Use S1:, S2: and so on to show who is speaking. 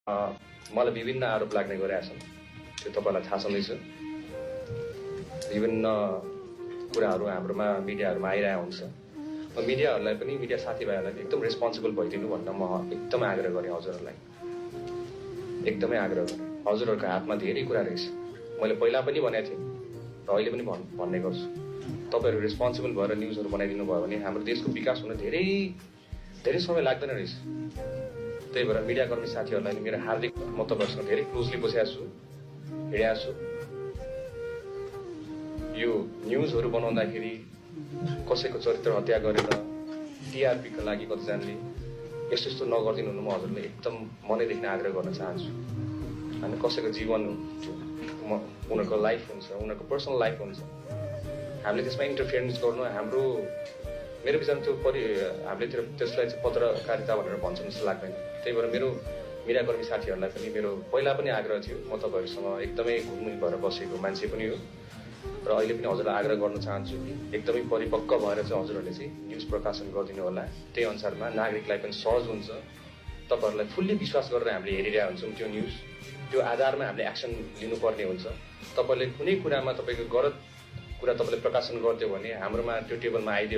S1: मलाई विभिन्न आरोप लाग्ने गरेका छन्। त्यो तपाईँलाई थाहा छँदैछ। विभिन्न कुराहरू हाम्रोमा मिडियाहरूमा आइरहेको हुन्छ। म मिडियाहरूलाई पनि, मिडिया साथीभाइहरूलाई पनि एकदम रेस्पोन्सिबल भइदिनु भन्न म एकदम आग्रह गरेँ हजुरहरूलाई। एकदमै आग्रह गरेँ। हजुरहरूको हातमा धेरै कुरा रहेछ। मैले पहिला पनि भनेको थिएँ र अहिले पनि भन्ने गर्छु। तपाईँहरू रेस्पोन्सिबल भएर न्युजहरू बनाइदिनु भयो भने हाम्रो देशको विकास हुन धेरै समय लाग्दैन रहेछ। त्यही भएर मिडियाकर्मी साथीहरूलाई मेरो हार्दिक म तपाईँहरूसँग धेरै क्लोजली बसेको छु, हिँडेको छु। यो न्युजहरू बनाउँदाखेरि कसैको चरित्र हत्या गरेर टिआरपीको लागि कतिजनाले यस्तो नगरिदिनु हुनु म हजुरले एकदम मनैदेखि आग्रह गर्न चाहन्छु। अनि कसैको जीवन उनीहरूको लाइफ हुन्छ, उनीहरूको पर्सनल लाइफ हुन्छ, हामीले त्यसमा इन्टरफियरेन्स गर्नु मेरो विचारमा त्यो हामीले त्यसलाई चाहिँ पत्रकारिता भनेर भन्छौँ जस्तो लाग्दैन। त्यही भएर मेरो मिडियाकर्मी साथीहरूलाई पनि मेरो पहिला पनि आग्रह थियो। म तपाईँहरूसँग एकदमै घुलमिल भएर बसेको मान्छे पनि हो र अहिले पनि हजुरलाई आग्रह गर्न चाहन्छु कि एकदमै परिपक्व भएर चाहिँ हजुरहरूले चाहिँ न्युज प्रकाशन गरिदिनु होला। त्यही अनुसारमा नागरिकलाई पनि सहज हुन्छ। तपाईँहरूलाई फुल्ली विश्वास गरेर हामीले हेरिरहेको हुन्छौँ त्यो न्युज। त्यो आधारमा हामीले एक्सन लिनुपर्ने हुन्छ। तपाईँले कुनै कुरामा तपाईँको गलत कुरा तपाईँले प्रकाशन गरिदियो भने हाम्रोमा त्यो टेबलमा आइदियो